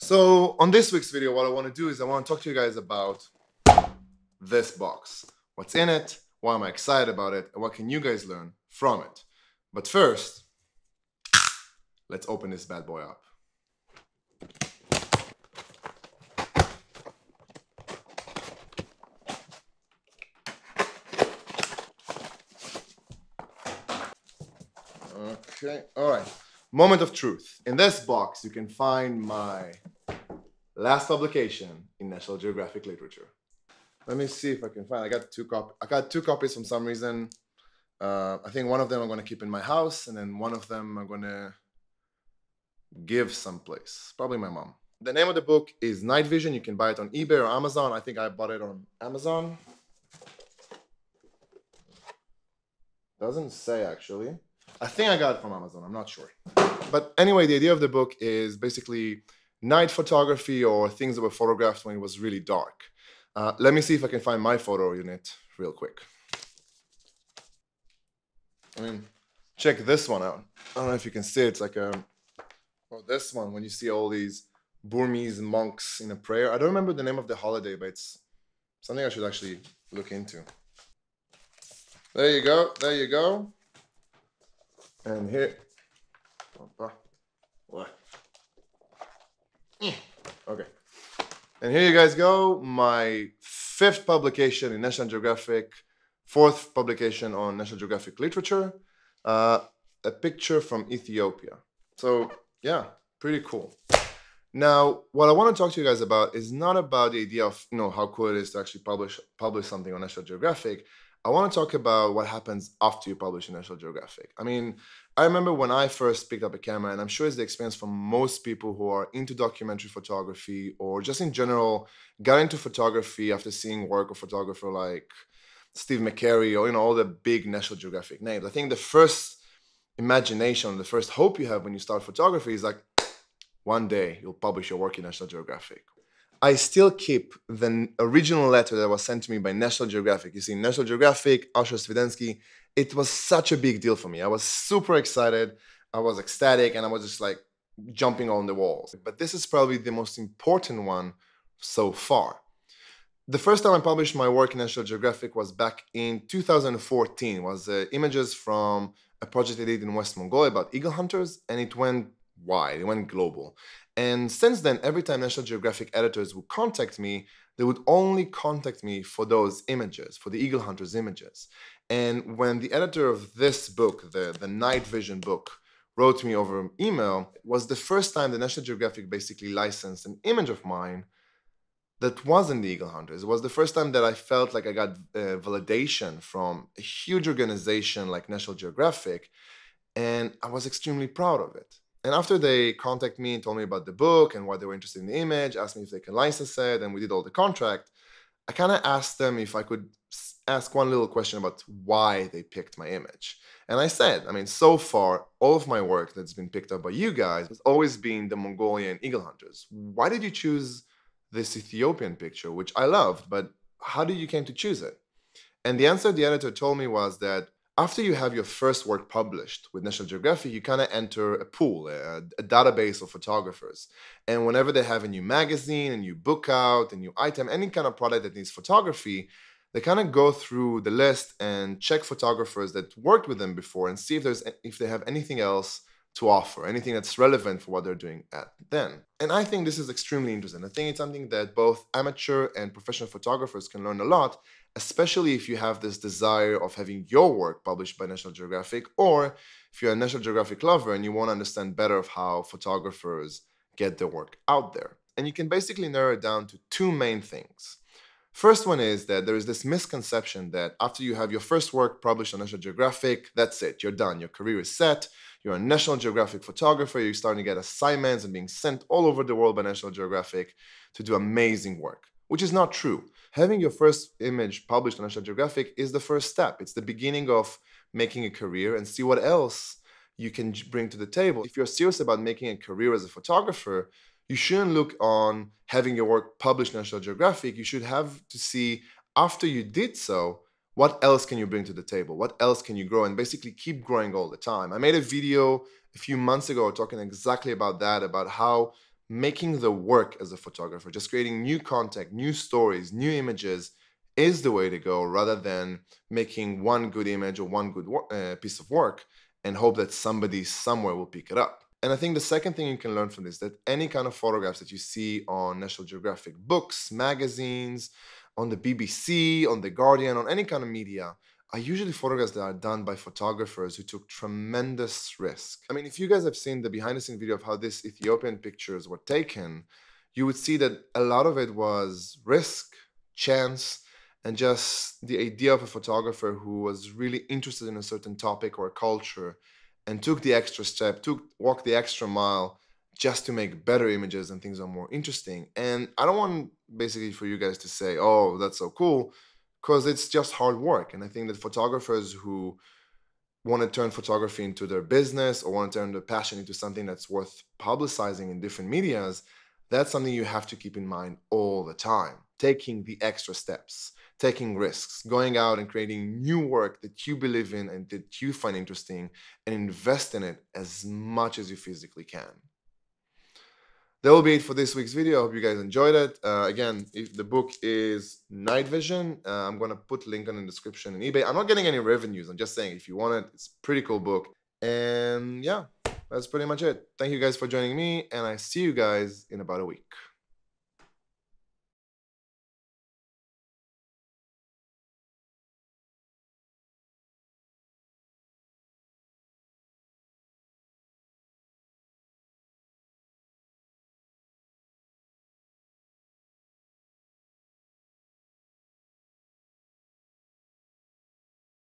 So on this week's video, what I want to do is I want to talk to you guys about this box. What's in it, why am I excited about it, and what can you guys learn from it. But first, let's open this bad boy up. Okay, all right. Moment of truth. In this box, you can find my last publication in National Geographic literature. Let me see if I can find. I got two copies from some reason. I think one of them I'm going to keep in my house, and then one of them I'm going to give someplace. Probably my mom. The name of the book is Night Vision. You can buy it on eBay or Amazon. I think I bought it on Amazon. Doesn't say actually. I think I got it from Amazon. I'm not sure. But anyway, the idea of the book is basically night photography or things that were photographed when it was really dark. Let me see if I can find my photo unit real quick. I mean, check this one out. I don't know if you can see it. It's like this one, when you see all these Burmese monks in a prayer. I don't remember the name of the holiday, but it's something I should actually look into. There you go. There you go. And here. What? Okay. And here you guys go. My 5th publication in National Geographic, 4th publication on National Geographic literature, a picture from Ethiopia. So yeah, pretty cool. Now, what I want to talk to you guys about is not about the idea of how cool it is to actually publish something on National Geographic. I want to talk about what happens after you publish in National Geographic. I mean, I remember when I first picked up a camera, and I'm sure it's the experience for most people who are into documentary photography or just in general got into photography after seeing work of photographer like Steve McCary or all the big National Geographic names. I think the first imagination, the first hope you have when you start photography is like, one day you'll publish your work in National Geographic. I still keep the original letter that was sent to me by National Geographic. You see, National Geographic, Svidensky, it was such a big deal for me. I was super excited, I was ecstatic, and I was just like jumping on the walls. But this is probably the most important one so far. The first time I published my work in National Geographic was back in 2014. It was images from a project I did in West Mongolia about eagle hunters, and it went wide, it went global. And since then, every time National Geographic editors would contact me, they would only contact me for those images, for the eagle hunters images. And when the editor of this book, the Night Vision book, wrote me over email, it was the first time the National Geographic basically licensed an image of mine that wasn't the eagle hunters. It was the first time that I felt like I got validation from a huge organization like National Geographic, and I was extremely proud of it. And after they contacted me and told me about the book and why they were interested in the image, asked me if they can license it, and we did all the contract, I kind of asked them if I could ask one little question about why they picked my image. And I said, I mean, so far, all of my work that's been picked up by you guys has always been the Mongolian eagle hunters. Why did you choose this Ethiopian picture, which I loved, but how did you came to choose it? And the answer the editor told me was that after you have your first work published with National Geographic, you kind of enter a pool, a database of photographers. And whenever they have a new magazine, a new book out, a new item, any kind of product that needs photography, they kind of go through the list and check photographers that worked with them before and see if they have anything else to offer, anything that's relevant for what they're doing at then. And I think this is extremely interesting. I think it's something that both amateur and professional photographers can learn a lot, especially if you have this desire of having your work published by National Geographic, or if you're a National Geographic lover and you want to understand better of how photographers get their work out there. And you can basically narrow it down to 2 main things. First one is that there is this misconception that after you have your first work published on National Geographic, that's it, you're done, your career is set, you're a National Geographic photographer, you're starting to get assignments and being sent all over the world by National Geographic to do amazing work, which is not true. Having your first image published on National Geographic is the first step. It's the beginning of making a career, and see what else you can bring to the table. If you're serious about making a career as a photographer, you shouldn't look on having your work published in National Geographic. You should have to see, after you did so, what else can you bring to the table? What else can you grow? And basically keep growing all the time. I made a video a few months ago talking exactly about that, about how making the work as a photographer, just creating new content, new stories, new images is the way to go, rather than making one good image or one good piece of work and hope that somebody somewhere will pick it up. And I think the second thing you can learn from this, that any kind of photographs that you see on National Geographic books, magazines, on the BBC, on The Guardian, on any kind of media, are usually photographs that are done by photographers who took tremendous risk. I mean, if you guys have seen the behind-the-scenes video of how these Ethiopian pictures were taken, you would see that a lot of it was risk, chance, and just the idea of a photographer who was really interested in a certain topic or a culture and took the extra step, walked the extra mile just to make better images and things are more interesting. And I don't want basically for you guys to say, oh, that's so cool, because it's just hard work. And I think that photographers who want to turn photography into their business or want to turn their passion into something that's worth publicizing in different medias, that's something you have to keep in mind all the time. Taking the extra steps, taking risks, going out and creating new work that you believe in and that you find interesting, and invest in it as much as you physically can. That will be it for this week's video. I hope you guys enjoyed it. Again, if the book is Night Vision. I'm going to put a link in the description in eBay. I'm not getting any revenues. I'm just saying if you want it, it's a pretty cool book. And yeah, that's pretty much it. Thank you guys for joining me, and I see you guys in about a week.